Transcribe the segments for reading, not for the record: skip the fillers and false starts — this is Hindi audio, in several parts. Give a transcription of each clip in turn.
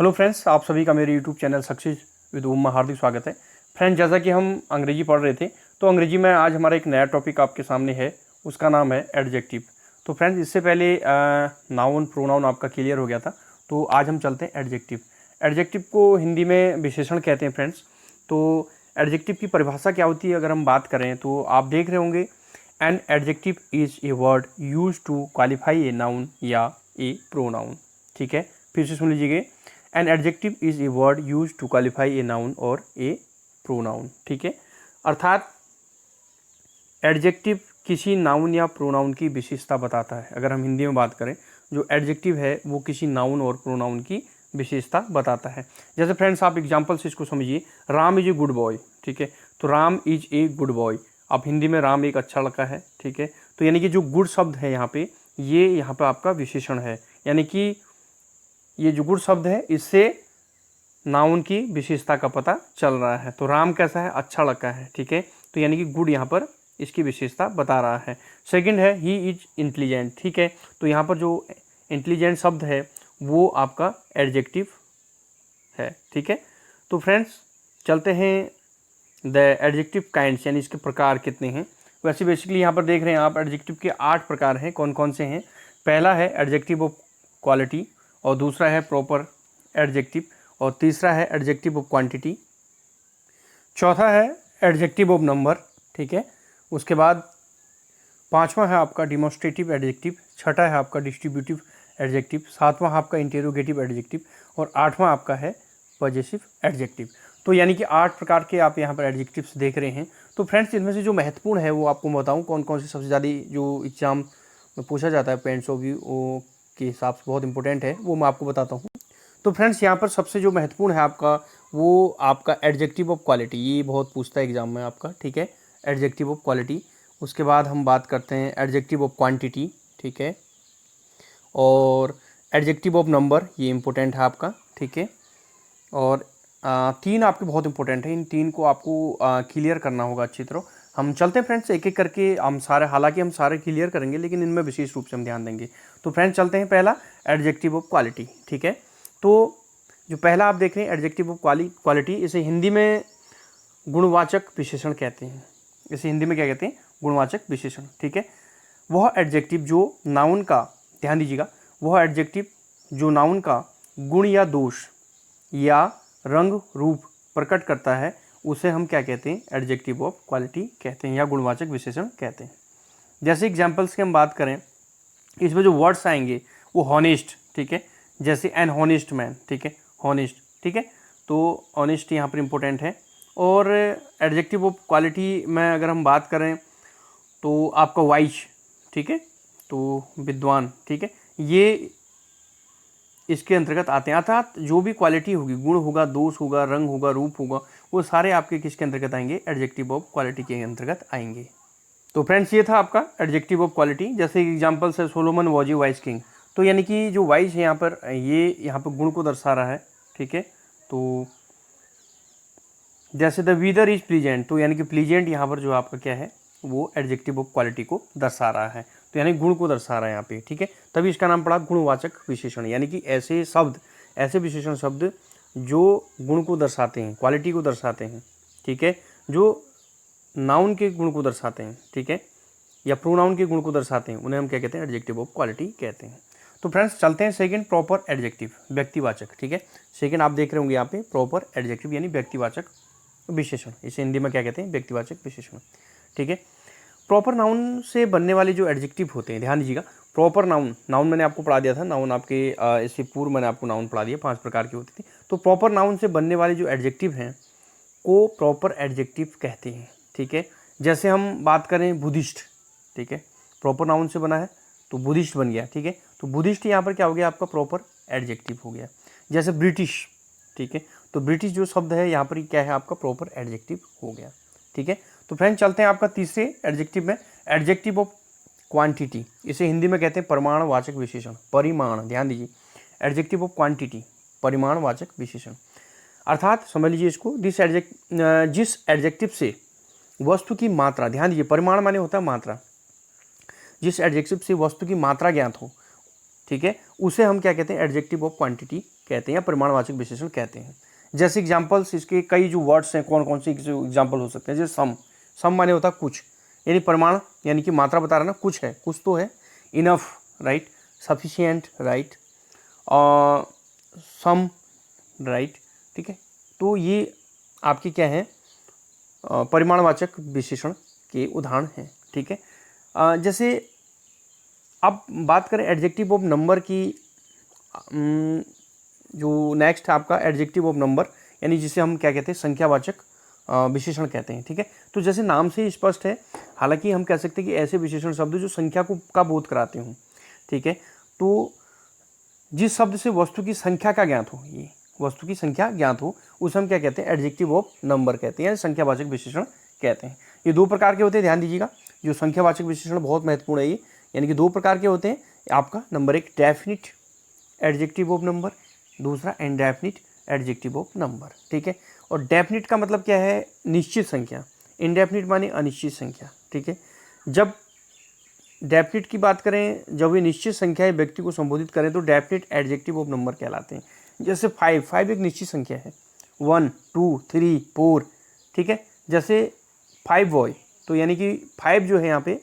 हेलो फ्रेंड्स, आप सभी का मेरे यूट्यूब चैनल सक्सेस विद ओम में हार्दिक स्वागत है। फ्रेंड्स, जैसा कि हम अंग्रेजी पढ़ रहे थे तो अंग्रेजी में आज हमारा एक नया टॉपिक आपके सामने है, उसका नाम है एडजेक्टिव। तो फ्रेंड्स, इससे पहले नाउन प्रोनाउन आपका क्लियर हो गया था, तो आज हम चलते हैं एडजेक्टिव। एडजेक्टिव को हिंदी में विशेषण कहते हैं फ्रेंड्स। तो एडजेक्टिव की परिभाषा क्या होती है अगर हम बात करें तो आप देख रहे होंगे, an adjective is a word use to qualify a noun या ए प्रोनाउन। ठीक है, फिर से सुन लीजिए। An adjective is a word use to qualify a noun और ए प्रोनाउन। ठीक है, अर्थात एडजेक्टिव किसी नाउन या प्रोनाउन की विशेषता बताता है। अगर हम हिंदी में बात करें, जो एडजेक्टिव है वो किसी नाउन और प्रोनाउन की विशेषता बताता है। जैसे फ्रेंड्स, आप एग्जांपल से इसको समझिए। Ram is a good boy. ठीक है, तो Ram is a good boy. आप हिंदी में राम एक अच्छा लड़का है। ठीक है, तो यानी कि जो गुड शब्द है यहाँ पे, ये यहाँ पे आपका विशेषण है। यानी कि ये जो गुड शब्द है, इससे नाउन की विशेषता का पता चल रहा है। तो राम कैसा है? अच्छा लड़का है। ठीक है, तो यानी कि गुड यहाँ पर इसकी विशेषता बता रहा है। सेकंड है ही इज इंटेलिजेंट। ठीक है, तो यहाँ पर जो इंटेलिजेंट शब्द है वो आपका एडजेक्टिव है। ठीक है, तो फ्रेंड्स चलते हैं द एडजेक्टिव काइंड्स, यानी इसके प्रकार कितने हैं। वैसे बेसिकली यहाँ पर देख रहे हैं आप, एडजेक्टिव के 8 प्रकार हैं। कौन कौन से हैं? पहला है एडजेक्टिव ऑफ क्वालिटी, और दूसरा है प्रॉपर एडजेक्टिव, और तीसरा है एडजेक्टिव ऑफ क्वांटिटी, चौथा है एडजेक्टिव ऑफ नंबर। ठीक है, उसके बाद पांचवा है आपका डिमॉन्स्ट्रेटिव एडजेक्टिव, छठा है आपका डिस्ट्रीब्यूटिव एडजेक्टिव, सातवां आपका इंटेरोगेटिव एडजेक्टिव, और आठवां आपका है पॉजेसिव एडजेक्टिव। तो यानी कि 8 प्रकार के आप यहाँ पर एडजेक्टिव्स देख रहे हैं। तो फ्रेंड्स, इनमें से जो महत्वपूर्ण है वो आपको बताऊँ कौन कौन से सबसे ज़्यादा जो एग्जाम में पूछा जाता है पॉइंट्स ऑफ व्यू के हिसाब से बहुत इंपॉर्टेंट है, वो मैं आपको बताता हूँ। तो फ्रेंड्स, यहाँ पर सबसे जो महत्वपूर्ण है आपका, वो आपका एडजेक्टिव ऑफ क्वालिटी। ये बहुत पूछता है एग्जाम में आपका। ठीक है, एडजेक्टिव ऑफ क्वालिटी। उसके बाद हम बात करते हैं एडजेक्टिव ऑफ क्वांटिटी। ठीक है, और एडजेक्टिव ऑफ नंबर, ये इंपॉर्टेंट है आपका। ठीक है, और 3 आपके बहुत इंपॉर्टेंट है। इन 3 को आपको क्लियर करना होगा अच्छी तरह। हम चलते हैं फ्रेंड्स एक एक करके, हम सारे, हालांकि हम सारे क्लियर करेंगे लेकिन इनमें विशेष रूप से हम ध्यान देंगे। तो फ्रेंड्स चलते हैं, पहला एडजेक्टिव ऑफ क्वालिटी। ठीक है, तो जो पहला आप देख रहे हैं एडजेक्टिव ऑफ क्वालिटी, इसे हिंदी में गुणवाचक विशेषण कहते हैं। इसे हिंदी में क्या कहते हैं? गुणवाचक विशेषण। ठीक है, वह एडजेक्टिव जो नाउन का, ध्यान दीजिएगा, वह एडजेक्टिव जो नाउन का गुण या दोष या रंग रूप प्रकट करता है, उसे हम क्या कहते हैं? एडजेक्टिव ऑफ क्वालिटी कहते हैं या गुणवाचक विशेषण कहते हैं। जैसे एग्जांपल्स की हम बात करें, इसमें जो वर्ड्स आएंगे वो हॉनेस्ट। ठीक है, जैसे एन हॉनेस्ट मैन। ठीक है, हॉनेस्ट। ठीक है, तो ऑनेस्ट यहाँ पर इंपॉर्टेंट है। और एडजेक्टिव ऑफ क्वालिटी में अगर हम बात करें तो आपका वाइज। ठीक है, तो विद्वान। ठीक है, ये इसके अंतर्गत आते हैं। अर्थात जो भी क्वालिटी होगी, गुण होगा, दोष होगा, रंग होगा, रूप होगा, वो सारे आपके किसके अंतर्गत आएंगे? एडजेक्टिव ऑफ क्वालिटी के अंतर्गत आएंगे। तो फ्रेंड्स, ये था आपका एडजेक्टिव ऑफ क्वालिटी। जैसे एग्जांपल से Solomon was a wise king. तो यानी कि जो वाइज है यहाँ पर, ये यहाँ पर गुण को दर्शा रहा है। ठीक है, तो जैसे द वेदर इज प्लीजेंट, तो यानी कि प्लीजेंट यहाँ पर जो आपका क्या है, वो एडजेक्टिव ऑफ क्वालिटी को दर्शा रहा है। तो यानी गुण को दर्शा रहा है यहाँ पे। ठीक है, तभी इसका नाम पड़ा गुणवाचक विशेषण। यानी कि ऐसे शब्द, ऐसे विशेषण शब्द जो गुण को दर्शाते हैं, क्वालिटी को दर्शाते हैं। ठीक है, जो नाउन के गुण को दर्शाते हैं। ठीक है, या प्रोनाउन के गुण को दर्शाते हैं, उन्हें हम क्या कहते हैं? एडजेक्टिव ऑफ क्वालिटी कहते हैं। तो फ्रेंड्स चलते हैं सेकंड, प्रॉपर एडजेक्टिव, व्यक्तिवाचक। ठीक है, सेकंड आप देख रहे होंगे यहाँ पे प्रॉपर एडजेक्टिव यानी व्यक्तिवाचक विशेषण। इसे हिंदी में क्या कहते हैं? व्यक्तिवाचक विशेषण। ठीक है, प्रॉपर नाउन से बनने वाले जो एडजेक्टिव होते हैं, ध्यान दीजिएगा, प्रॉपर नाउन, नाउन मैंने आपको पढ़ा दिया था, नाउन आपके इससे पूर्व मैंने आपको नाउन पढ़ा दिया, 5 प्रकार की होती थी। तो प्रॉपर नाउन से बनने वाले जो एडजेक्टिव हैं को प्रॉपर एडजेक्टिव कहते हैं। ठीक है, जैसे हम बात करें बुद्धिस्ट। ठीक है, प्रॉपर नाउन से बना है तो बुद्धिस्ट बन गया। ठीक है, तो बुद्धिस्ट यहाँ पर क्या हो गया? आपका प्रॉपर एडजेक्टिव हो गया। जैसे ब्रिटिश। ठीक है, तो ब्रिटिश जो शब्द है यहाँ पर क्या है? आपका प्रॉपर एडजेक्टिव हो गया। ठीक है, तो फ्रेंड चलते हैं आपका तीसरे एडजेक्टिव में, एडजेक्टिव ऑफ क्वांटिटी। इसे हिंदी में कहते हैं परिमाणवाचक विशेषण, परिमाण। ध्यान दीजिए, एडजेक्टिव ऑफ क्वांटिटी, परिमाणवाचक विशेषण। अर्थात समझ लीजिए इसको, जिस एडजेक्टिव से वस्तु की मात्रा, ध्यान दीजिए, परिमाण माने होता है मात्रा, जिस एडजेक्टिव से वस्तु की मात्रा ज्ञात हो, ठीक है, उसे हम क्या कहते हैं? एडजेक्टिव ऑफ क्वांटिटी कहते हैं या परिमाणवाचक विशेषण कहते हैं। जैसे एग्जाम्पल्स इसके कई जो वर्ड्स हैं, कौन कौन से एग्जाम्पल हो सकते हैं, जैसे सम माने होता है कुछ, यानी परिमाण यानी कि मात्रा बता रहा ना, कुछ है, कुछ तो है। Enough, right. Sufficient, right. Some, right, ठीक है। तो ये आपके क्या है, परिमाणवाचक विशेषण के उदाहरण हैं, ठीक है। जैसे अब बात करें एडजेक्टिव ऑफ नंबर की, जो नेक्स्ट है आपका एडजेक्टिव ऑफ नंबर, यानी जिसे हम क्या कहते हैं, संख्यावाचक विशेषण कहते हैं, ठीक है। तो जैसे नाम से ही स्पष्ट है, हालांकि हम कह सकते हैं कि ऐसे विशेषण शब्द जो संख्या को का बोध कराते हों, ठीक है। तो जिस शब्द से वस्तु की संख्या का ज्ञात हो, ये वस्तु की संख्या ज्ञात हो, उसे हम क्या कहते हैं, एडजेक्टिव ऑफ नंबर कहते हैं, संख्यावाचक विशेषण कहते हैं। ये दो प्रकार के होते हैं, ध्यान दीजिएगा। जो संख्यावाचक विशेषण बहुत महत्वपूर्ण है ये, यानी कि दो प्रकार के होते हैं आपका। नंबर एक डेफिनिट एडजेक्टिव ऑफ नंबर, दूसरा इनडेफिनिट एडजेक्टिव ऑफ नंबर, ठीक है। और डेफिनिट का मतलब क्या है, निश्चित संख्या। इनडेफिनिट माने अनिश्चित संख्या, ठीक है। जब डेफिनिट की बात करें, जब ये निश्चित संख्या है व्यक्ति को संबोधित करें, तो डेफिनिट एडजेक्टिव ऑफ नंबर कहलाते हैं। जैसे 5 एक निश्चित संख्या है, 1 2 3 4, ठीक है। जैसे 5 बॉय, तो यानी कि 5 जो है यहाँ पे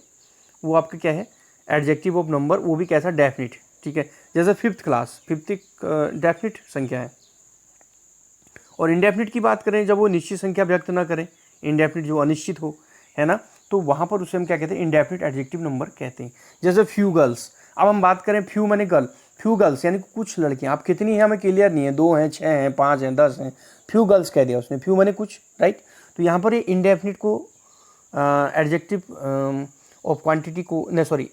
वो आपका क्या है, एडजेक्टिव ऑफ नंबर, वो भी कैसा, डेफिनिट, ठीक है। जैसे 5th क्लास, 5th एक डेफिनिट संख्या है। और इंडेफिनिट की बात करें, जब वो निश्चित संख्या व्यक्त ना करें, इंडेफिनिट जो अनिश्चित हो, है ना, तो वहाँ पर उसे हम क्या कहते हैं, इंडेफिनिट एडजेक्टिव नंबर कहते हैं। जैसे फ्यू गर्ल्स, अब हम बात करें फ्यू माने गर्ल, फ्यू गर्ल्स यानी कुछ लड़कियाँ, आप कितनी हैं हमें क्लियर नहीं है, 2 हैं, 6 हैं, 5 हैं, 10 हैं, फ्यू गर्ल्स कह दिया उसने, फ्यू माने कुछ, राइट। तो यहाँ पर ये इंडेफिनिट को एडजेक्टिव ऑफ क्वांटिटी को, नहीं sorry,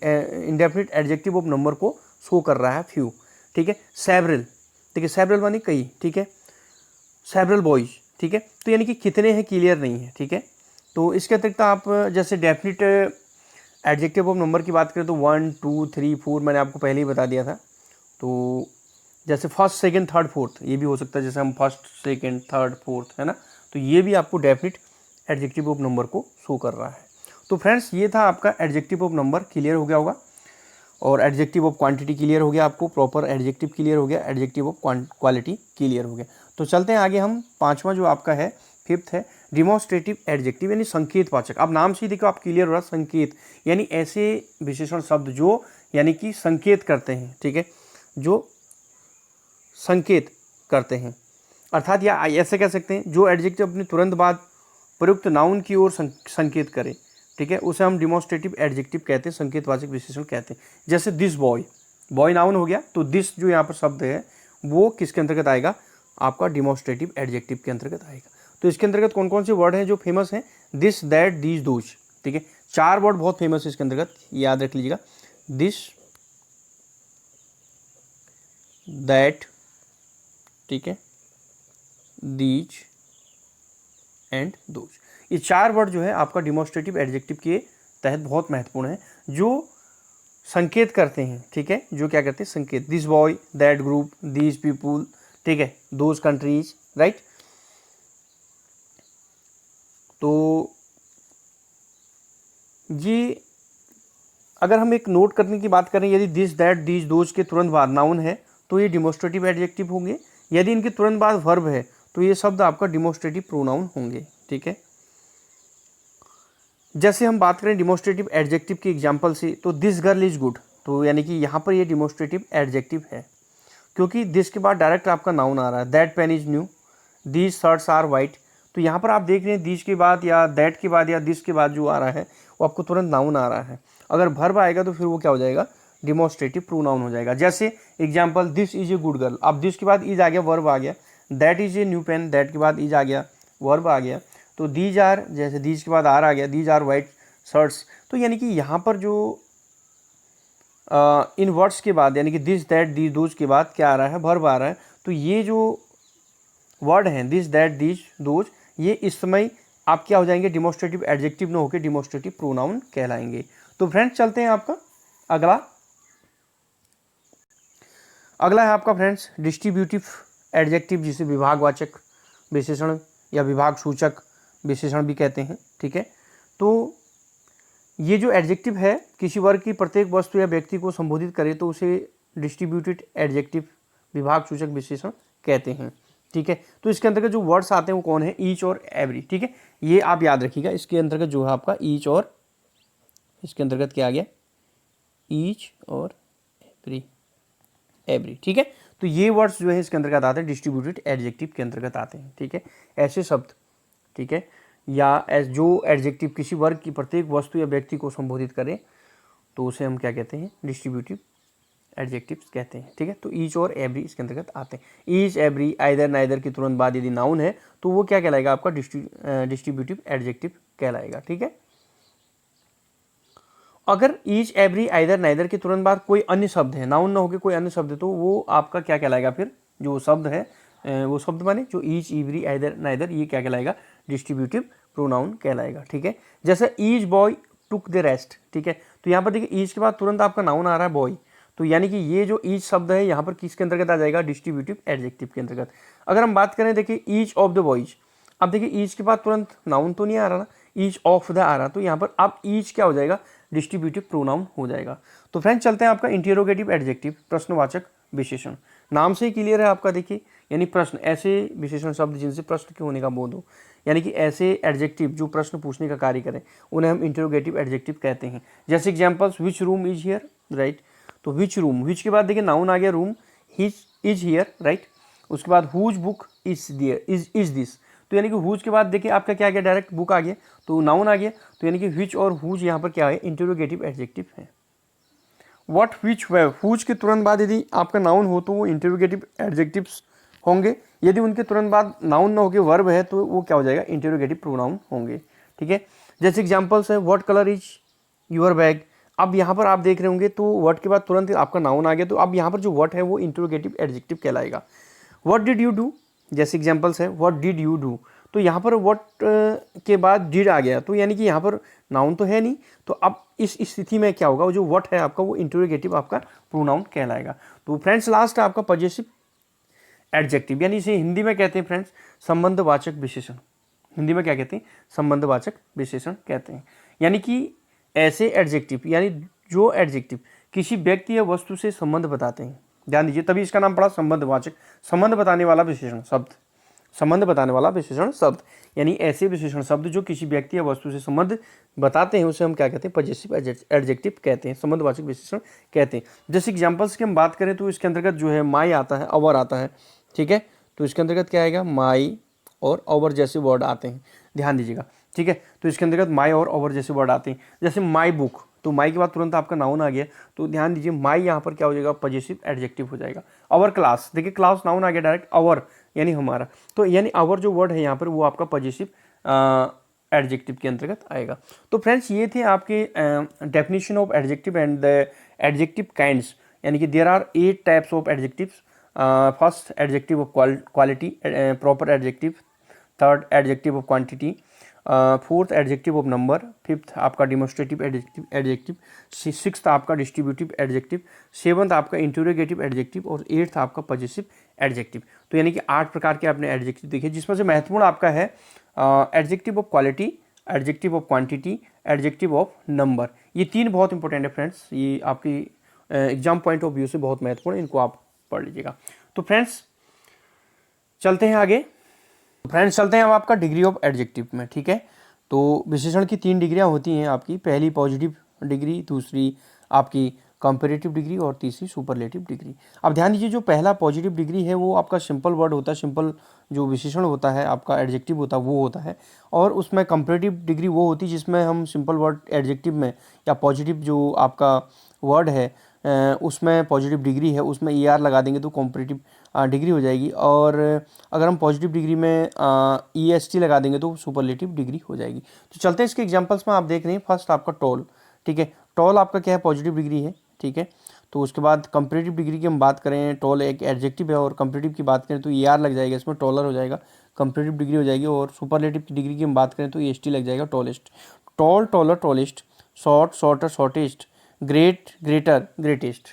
indefinite adjective of number को शो कर रहा है, फ्यू, ठीक है। सेवरल, ठीक है, सेवरल माने कई, ठीक है। सेवरल बॉयज, ठीक है। तो यानी कि कितने हैं क्लियर नहीं है, ठीक है। तो इसके अतिरिक्त आप जैसे डेफिनिट एडजेक्टिव ऑफ नंबर की बात करें, तो 1 2 3 4 मैंने आपको पहले ही बता दिया था। तो जैसे फर्स्ट सेकंड थर्ड फोर्थ, ये भी हो सकता है, जैसे हम फर्स्ट सेकंड थर्ड फोर्थ, है ना, तो ये भी आपको डेफिनिट एडजेक्टिव ऑफ नंबर को शो कर रहा है। तो फ्रेंड्स, ये था आपका एडजेक्टिव ऑफ नंबर, क्लियर हो गया होगा। और एडजेक्टिव ऑफ क्वांटिटी क्लियर हो गया आपको, प्रॉपर एडजेक्टिव क्लियर हो गया, एडजेक्टिव ऑफ क्वालिटी क्लियर हो गया। तो चलते हैं आगे हम, पांचवा जो आपका है, 5th है डिमॉन्स्ट्रेटिव एडजेक्टिव, यानी संकेतवाचक। अब नाम से ही देखो आप क्लियर हो रहा, संकेत यानी ऐसे विशेषण शब्द जो यानी कि संकेत करते हैं, ठीक है, जो संकेत करते हैं, अर्थात या ऐसे कह सकते हैं जो एडजेक्टिव अपने तुरंत बाद प्रयुक्त नाउन की ओर संकेत करे, ठीक है, उसे हम डिमॉन्स्ट्रेटिव एडजेक्टिव कहते हैं, संकेतवाचक विशेषण कहते हैं। जैसे दिस बॉय, बॉय नाउन हो गया, तो दिस जो यहाँ पर शब्द है वो किसके अंतर्गत आएगा, आपका डिमॉन्स्ट्रेटिव एडजेक्टिव के अंतर्गत आएगा। तो इसके अंतर्गत कौन कौन से वर्ड हैं जो फेमस हैं, दिस दैट दीज दोज, ठीक है। 4 वर्ड बहुत फेमस है इसके अंतर्गत, याद रख लीजिएगा, दिस दैट, ठीक है, दीज एंड दोज, ये 4 वर्ड जो है आपका डिमॉन्स्ट्रेटिव एडजेक्टिव के तहत बहुत महत्वपूर्ण है, जो संकेत करते हैं, ठीक है, जो क्या करते हैं, संकेत। This boy, that group, these people, ठीक है, दोज कंट्रीज, राइट। तो ये अगर हम एक नोट करने की बात करें, यदि दिस दैट दीज दोज के तुरंत बाद नाउन है तो ये डिमॉन्स्ट्रेटिव एडजेक्टिव होंगे, यदि इनके तुरंत बाद वर्ब है तो ये शब्द आपका डिमॉन्स्ट्रेटिव प्रोनाउन होंगे, ठीक है। जैसे हम बात करें डिमॉन्स्ट्रेटिव एडजेक्टिव की एग्जांपल से, तो दिस गर्ल इज गुड, तो यानी कि यहाँ पर ये डिमॉन्स्ट्रेटिव एडजेक्टिव है, क्योंकि दिस के बाद डायरेक्ट आपका नाउन आ रहा है। That pen is new, these shirts are white, तो यहाँ पर आप देख रहे हैं दीज के बाद या दैट के बाद या दिस के बाद जो आ रहा है वो आपको तुरंत नाउन आ रहा है। अगर वर्ब आएगा तो फिर वो क्या हो जाएगा, डिमॉन्स्ट्रेटिव प्रोनाउन हो जाएगा। जैसे example, this is a good girl, अब दिस के बाद इज आ गया, वर्ब आ गया। That is a new pen, that के बाद इज आ गया, वर्ब आ गया। तो दीज आर, जैसे दीज के बाद आर आ गया, दीज आर वाइट शर्ट्स, तो यानी कि यहाँ पर जो इन वर्ड्स के बाद यानी कि दिस दैट दीज दोज के बाद क्या आ रहा है, वर्ब आ रहा है। तो ये जो वर्ड हैं दिस दैट दीज दोज, ये इस समय आप क्या हो जाएंगे, डिमॉन्स्ट्रेटिव एडजेक्टिव न होकर डिमॉन्स्ट्रेटिव प्रोनाउन कहलाएंगे। तो फ्रेंड्स, चलते हैं आपका अगला है आपका फ्रेंड्स डिस्ट्रीब्यूटिव एडजेक्टिव, जिसे विभागवाचक विशेषण या विभाग सूचक विशेषण भी कहते हैं, ठीक है। तो ये जो एडजेक्टिव है किसी वर्ग की प्रत्येक वस्तु या व्यक्ति को संबोधित करे तो उसे डिस्ट्रीब्यूटेड एडजेक्टिव, विभाग सूचक विशेषण कहते हैं। ठीक है, तो इसके अंतर्गत जो वर्ड्स आते हैं वो कौन है, ईच और एवरी। ठीक है, ये आप याद रखिएगा, इसके अंतर्गत जो है आपका ईच और, इसके अंतर्गत क्या आ गया, ईच और एवरी, एवरी। ठीक है, तो ये वर्ड्स जो है इसके अंतर्गत आते हैं, डिस्ट्रीब्यूटेड एडजेक्टिव के अंतर्गत आते हैं। ठीक है, ऐसे शब्द, ठीक है, या जो एडजेक्टिव किसी वर्ग की प्रत्येक वस्तु या व्यक्ति को संबोधित करें तो उसे हम क्या कहते हैं, डिस्ट्रीब्यूटिव एडजेक्टिव्स कहते हैं। ठीक है, तो ईच और एवरी इसके अंतर्गत आते हैं। ईच, एवरी, आइदर, नाइदर के तुरंत बाद यदि नाउन है तो वो क्या कहलाएगा, आपका डिस्ट्रीब्यूटिव एडजेक्टिव कहलाएगा। ठीक है, अगर ईच, एवरी, आइदर, नाइदर के तुरंत बाद कोई अन्य शब्द है, नाउन ना होकर कोई अन्य शब्द है, तो वो आपका क्या कहलाएगा, फिर जो शब्द है वो शब्द माने जो ईच, एवरी, आइदर, नाइदर, ये क्या कहलाएगा, डिस्ट्रीब्यूटिव प्रोनाउन कहलाएगा। ठीक है, जैसे each boy took the rest. ठीक है, तो यहाँ पर देखिए ईच के बाद तुरंत आपका नाउन आ रहा है बॉय, तो यानी कि ये जो ईच शब्द है यहाँ पर किसके अंतर्गत आ जाएगा, डिस्ट्रीब्यूटिव एडजेक्टिव के अंतर्गत। अगर हम बात करें देखिए ईच ऑफ द बॉयज, अब देखिए ईच के बाद तुरंत नाउन तो नहीं आ रहा ना, ईच ऑफ द आ रहा, तो यहाँ पर अब ईच क्या हो जाएगा, डिस्ट्रीब्यूटिव प्रोनाउन हो जाएगा। तो फ्रेंड्स चलते हैं आपका इंटेरोगेटिव एडजेक्टिव, प्रश्नवाचक विशेषण। नाम से ही क्लियर है आपका, देखिए यानी प्रश्न, ऐसे विशेषण शब्द जिनसे प्रश्न के होने का बोध हो, यानी कि ऐसे एडजेक्टिव जो प्रश्न पूछने का कार्य करें, उन्हें हम इंटेरोगेटिव एडजेक्टिव कहते हैं। जैसे examples, which room is here, right, तो विच रूम, विच के बाद देखिए नाउन आ गया room, his is here, right, उसके बाद whose book is there, is this, तो यानी कि हुज के बाद देखिए आपका क्या आ गया, डायरेक्ट बुक आ गया, तो नाउन आ गया, तो यानी कि विच और हुज यहाँ पर क्या है, इंटेरोगेटिव एडजेक्टिव है। व्हाट, विच, वेयर, हुज के तुरंत बाद यदि आपका नाउन हो तो वो इंटेरोगेटिव एडजेक्टिव्स होंगे, यदि उनके तुरंत बाद नाउन ना होकर वर्ब है तो वो क्या हो जाएगा, इंटेरोगेटिव प्रोनाउन होंगे। ठीक है, जैसे एग्जांपल्स है, what colour is your bag, अब यहाँ पर आप देख रहे होंगे तो वर्ड के बाद तुरंत आपका नाउन आ गया, तो अब यहाँ पर जो वर्ड है वो इंटेरोगेटिव एडजेक्टिव कहलाएगा। व्हाट डिड यू डू, जैसे एग्जांपल्स है, व्हाट डिड यू डू, तो यहाँ पर व्हाट के बाद डिड आ गया, तो यानी कि यहाँ पर नाउन तो है नहीं, तो अब इस स्थिति में क्या होगा, जो व्हाट है आपका वो इंटेरोगेटिव आपका प्रोनाउन कहलाएगा। तो फ्रेंड्स लास्ट है आपका पॉजेसिव एडजेक्टिव, यानी इसे हिंदी में कहते हैं फ्रेंड्स संबंधवाचक विशेषण। हिंदी में क्या कहते हैं, संबंधवाचक विशेषण कहते हैं, यानी कि ऐसे एडजेक्टिव, यानी जो एडजेक्टिव किसी व्यक्ति या वस्तु से संबंध बताते हैं, ध्यान दीजिए, तभी इसका नाम पड़ा संबंधवाचक, संबंध बताने वाला विशेषण शब्द, संबंध बताने वाला विशेषण शब्द, यानी ऐसे विशेषण शब्द जो किसी व्यक्ति या वस्तु से संबंध बताते हैं उसे हम क्या कहते हैं, पॉजेसिव एडजेक्टिव कहते हैं, संबंधवाचक विशेषण कहते हैं। जैसे एग्जांपल्स की हम बात करें तो इसके अंतर्गत जो है माई आता है, अवर आता है। ठीक है, तो इसके अंतर्गत क्या आएगा, माई और ओवर जैसे वर्ड आते हैं, ध्यान दीजिएगा। ठीक है, तो इसके अंतर्गत माई और ओवर जैसे वर्ड आते हैं। जैसे माई बुक, तो माई के बाद तुरंत आपका नाउन आ गया, तो ध्यान दीजिए माई यहाँ पर क्या हो जाएगा, पॉजेसिव एडजेक्टिव हो जाएगा। आवर क्लास, देखिए क्लास नाउन आ गया डायरेक्ट, आवर यानी हमारा, तो यानी आवर जो वर्ड है यहाँ पर वो आपका पॉजेसिव एडजेक्टिव के अंतर्गत आएगा। तो फ्रेंड्स ये थे आपके definition of adjective and the adjective kinds, यानी कि there are 8 types of adjectives. First adjective of quality, proper adjective, third adjective of quantity, fourth adjective of number, fifth आपका डिमोन्स्ट्रेटिव एडजेक्टिव, सिक्स्थ आपका डिस्ट्रीब्यूटिव एडजेक्टिव, सेवंथ आपका इंटेरोगेटिव एडजेक्टिव और एट्थ आपका पॉजेसिव एडजेक्टिव। तो यानी कि 8 प्रकार के आपने एडजेक्टिव देखे, जिसमें से महत्वपूर्ण आपका है adjective of quality, adjective of quantity, adjective of number. ये 3 बहुत इंपॉर्टेंट है फ्रेंड्स, ये आपकी एग्जाम पॉइंट ऑफ व्यू से बहुत महत्वपूर्ण है, इनको आप पढ़ लीजिएगा। तो फ्रेंड्स चलते हैं आगे, फ्रेंड्स चलते हैं अब आपका डिग्री ऑफ एडजेक्टिव में। ठीक है, तो विशेषण की 3 डिग्रियां होती हैं आपकी, पहली पॉजिटिव डिग्री, दूसरी आपकी कंपेरेटिव डिग्री और तीसरी सुपरलेटिव डिग्री। अब ध्यान दीजिए, जो पहला पॉजिटिव डिग्री है वो आपका सिंपल वर्ड होता है, सिंपल जो विशेषण होता है आपका एडजेक्टिव होता है वो होता है, और उसमें कंपेरेटिव डिग्री वो होती है जिसमें हम सिंपल वर्ड एडजेक्टिव में या पॉजिटिव जो आपका वर्ड है उसमें पॉजिटिव डिग्री है उसमें ER लगा देंगे तो कॉम्परेटिव डिग्री हो जाएगी, और अगर हम पॉजिटिव डिग्री में EST लगा देंगे तो सुपरलेटिव डिग्री हो जाएगी। तो चलते हैं इसके एग्जांपल्स में, आप देख रहे हैं फर्स्ट आपका टॉल। ठीक है, टॉल आपका क्या है, पॉजिटिव डिग्री है। ठीक है, तो उसके बाद कंपेरेटिव डिग्री की हम बात करें, टॉल एक एडजेक्टिव है, और कंपेरेटिव की बात करें तो ER लग जाएगा, इसमें टॉलर हो जाएगा, कंपेरेटिव डिग्री हो जाएगी, और सुपरलेटिव की डिग्री की हम बात करें तो EST लग जाएगा, tallest. Tall, taller, tallest, short, shorter, shortest, great, greater, greatest.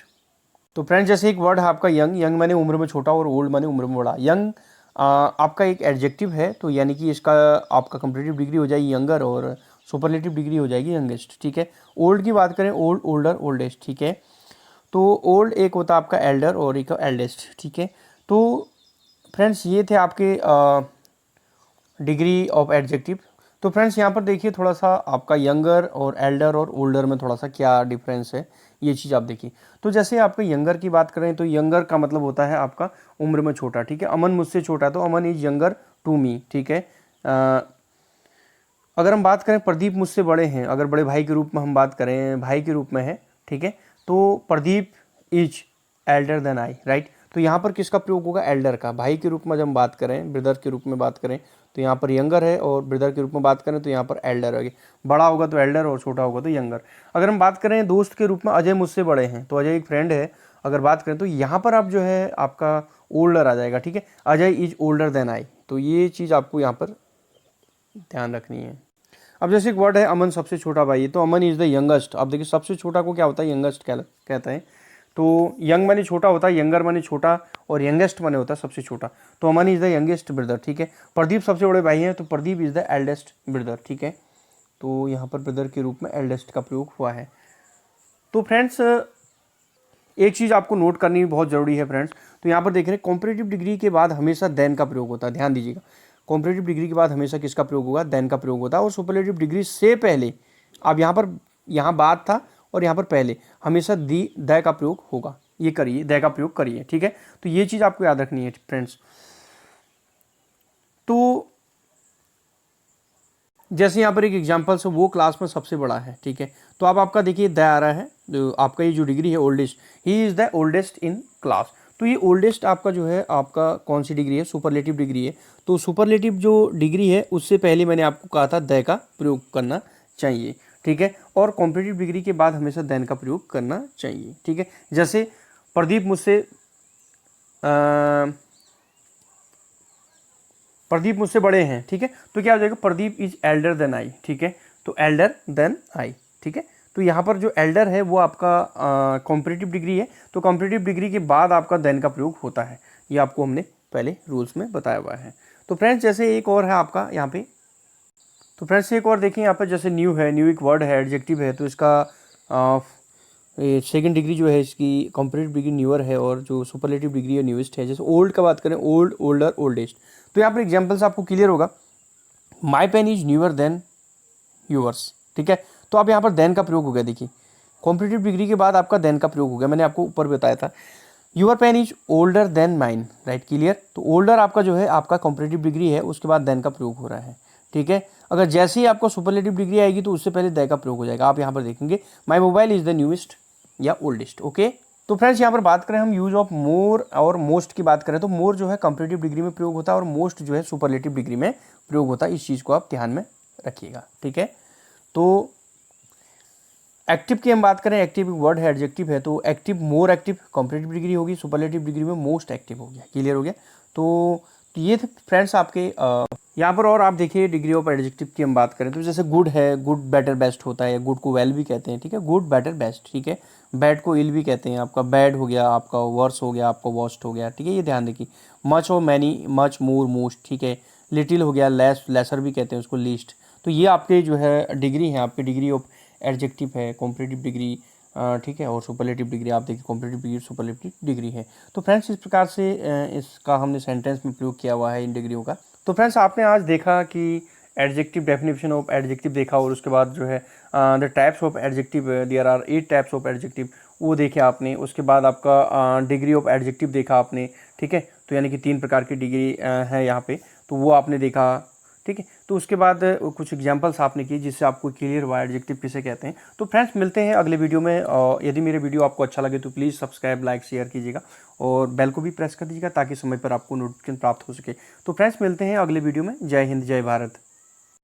तो फ्रेंड्स जैसे एक वर्ड है आपका यंग, यंग माने उम्र में छोटा और ओल्ड माने उम्र में बड़ा। यंग आपका एक एडजेक्टिव है, तो यानी कि इसका आपका कंपेरेटिव डिग्री हो जाएगी यंगर, और सुपरलेटिव डिग्री हो जाएगी यंगेस्ट। ठीक है, ओल्ड की बात करें, ओल्ड, ओल्डर, ओल्डेस्ट। ठीक है, तो ओल्ड एक होता है आपका एल्डर और एक एल्डेस्ट। ठीक है, तो फ्रेंड्स ये थे आपके डिग्री ऑफ एडजेक्टिव। तो फ्रेंड्स यहाँ पर देखिए थोड़ा सा आपका यंगर और एल्डर और ओल्डर में थोड़ा सा क्या डिफरेंस है, ये चीज़ आप देखिए। तो जैसे आपके यंगर की बात करें तो यंगर का मतलब होता है आपका उम्र में छोटा, ठीक है। अमन मुझसे छोटा, तो अमन इज यंगर टू मी, ठीक है। अगर हम बात करें प्रदीप मुझसे बड़े हैं, अगर बड़े भाई के रूप में हम बात करें, भाई के रूप में है, ठीक है, तो Pradeep is elder than I, right. तो यहाँ पर किसका प्रयोग होगा, एल्डर का। भाई के रूप में जब हम बात करें, ब्रदर के रूप में बात करें तो यहाँ पर यंगर है, और ब्रदर के रूप में बात करें तो यहाँ पर एल्डर है। बड़ा होगा तो एल्डर और छोटा होगा तो यंगर। अगर हम बात करें दोस्त के रूप में, अजय मुझसे बड़े हैं, तो अजय एक फ्रेंड है, अगर बात करें तो यहाँ पर आप जो है आपका ओल्डर आ जाएगा, ठीक है। Ajay is older than I, तो ये चीज़ आपको यहाँ पर ध्यान रखनी है। अब जैसे एक वर्ड है अमन सबसे छोटा भाई है, तो अमन इज़ द यंगेस्ट। अब देखिए सबसे छोटा को क्या होता है, यंगेस्ट कहता है। तो यंग माने छोटा होता है, यंगर माने छोटा, और यंगेस्ट माने होता है सबसे छोटा। तो अमन इज़ द यंगेस्ट ब्रदर, ठीक है। प्रदीप सबसे बड़े भाई हैं, तो Pradeep is the eldest brother, ठीक है। तो यहाँ पर ब्रदर के रूप में एल्डेस्ट का प्रयोग हुआ है। तो फ्रेंड्स एक चीज़ आपको नोट करनी बहुत ज़रूरी है फ्रेंड्स। तो यहाँ पर देख रहे हैं कॉम्परेटिव डिग्री के बाद हमेशा देन का प्रयोग होता है, ध्यान दीजिएगा। कॉम्परेटिव डिग्री के बाद हमेशा किसका प्रयोग होगा, देन का प्रयोग होता है। और सुपरलेटिव डिग्री से पहले, अब यहाँ बात था और यहाँ पर पहले हमेशा द का प्रयोग होगा। ये करिए, द का प्रयोग करिए, ठीक है। तो ये चीज़ आपको याद रखनी है फ्रेंड्स। तो जैसे यहाँ पर एक एग्जाम्पल से, वो क्लास में सबसे बड़ा है, ठीक है। तो अब आपका देखिए द आ रहा है, जो आपका ये जो डिग्री है oldest, he is the oldest in class. तो ये ओल्डेस्ट आपका जो है आपका कौन सी डिग्री है, सुपरलेटिव डिग्री है। तो सुपरलेटिव जो डिग्री है उससे पहले मैंने आपको कहा था द का प्रयोग करना चाहिए, ठीक है। और कॉम्पिटिटिव डिग्री के बाद हमेशा देन का प्रयोग करना चाहिए, ठीक है। जैसे प्रदीप मुझसे बड़े हैं, ठीक है। तो क्या हो जाएगा, Pradeep is elder than I, ठीक है। तो एल्डर देन आई, ठीक है। तो यहाँ पर जो एल्डर है वो आपका कॉम्पिटिटिव डिग्री है। तो कॉम्पिटिटिव डिग्री के बाद आपका देन का प्रयोग होता है, ये आपको हमने पहले रूल्स में बताया हुआ है। तो फ्रेंड्स जैसे एक और है आपका यहाँ पे, तो फ्रेंड्स एक और देखें यहाँ पर, जैसे न्यू है, न्यू एक वर्ड है, एडजेक्टिव है, तो इसका सेकंड डिग्री जो है इसकी कॉम्परेटिव डिग्री न्यूअर है, और जो सुपरलेटिव डिग्री है न्यूएस्ट है। जैसे ओल्ड का बात करें, ओल्ड, ओल्डर, ओल्डेस्ट। तो यहाँ पर एग्जाम्पल्स आपको क्लियर होगा, my pen is newer than yours, ठीक है। तो अब यहाँ पर देन का प्रयोग हो गया, देखिए कॉम्परेटिव डिग्री के बाद आपका देन का प्रयोग हो गया, मैंने आपको ऊपर बताया था। Your pen is older than mine, right, clear. तो ओल्डर आपका जो है आपका कॉम्परेटिव डिग्री है, उसके बाद देन का प्रयोग हो रहा है, ठीक है। अगर जैसे ही आपको सुपरलेटिव डिग्री आएगी तो उससे पहले द का प्रयोग हो जाएगा। आप यहाँ पर देखेंगे my mobile is the newest या ओल्डेस्ट, ओके। तो फ्रेंड्स यहाँ पर बात करें हम यूज ऑफ मोर और मोस्ट की बात करें, तो मोर जो है कंपैरेटिव डिग्री में प्रयोग होता है, और मोस्ट जो है सुपरलेटिव डिग्री में प्रयोग होता है। इस चीज़ को आप ध्यान में रखिएगा, ठीक है। तो एक्टिव की हम बात करें, एक्टिव वर्ड है, एडजेक्टिव है, तो active more active comparative degree होगी, सुपरलेटिव डिग्री में मोस्ट एक्टिव हो गया, क्लियर हो गया। तो ये थे फ्रेंड्स आपके यहाँ पर। और आप देखिए डिग्री ऑफ एडजेक्टिव की हम बात करें तो जैसे गुड है, गुड बेटर बेस्ट होता है, गुड को वेल भी कहते हैं, ठीक है, गुड बेटर बेस्ट, ठीक है। बैड को इल भी कहते हैं, आपका बैड हो गया, आपका वर्स हो गया, आपका वर्स्ट हो गया, ठीक है, ये ध्यान देखिए। मच और मैनी, मच, मोर, मोस्ट, ठीक है। लिटिल हो गया, लेस, लेसर भी कहते हैं उसको, लीस्ट। तो ये आपके जो है डिग्री है, आपकी डिग्री ऑफ एडजेक्टिव है, कॉम्परेटिव डिग्री, ठीक है। और सुपरलेटिव डिग्री आप देखिए, कॉम्परेटिव डिग्री, सुपरलेटिव डिग्री है। तो फ्रेंड्स इस प्रकार से इसका हमने सेंटेंस में प्रयोग किया हुआ है इन डिग्रियों का। तो फ्रेंड्स आपने आज देखा कि एडजेक्टिव, डेफिनेशन ऑफ एडजेक्टिव देखा, और उसके बाद जो है the types of adjective, there are 8 types of adjective, वो देखे आपने। उसके बाद आपका डिग्री ऑफ एडजेक्टिव देखा आपने, ठीक है। तो यानी कि 3 प्रकार की डिग्री है यहाँ पे, तो वो आपने देखा, ठीक है। तो उसके बाद कुछ एग्जांपल्स आपने किए जिससे आपको क्लियर हुआ एडजेक्टिव किसे कहते हैं। तो फ्रेंड्स मिलते हैं अगले वीडियो में। यदि मेरे वीडियो आपको अच्छा लगे तो प्लीज़ सब्सक्राइब, लाइक, शेयर कीजिएगा, और बेल को भी प्रेस कर दीजिएगा ताकि समय पर आपको नोटिफिकेशन प्राप्त हो सके। तो फ्रेंड्स मिलते हैं अगले वीडियो में। जय हिंद, जय भारत।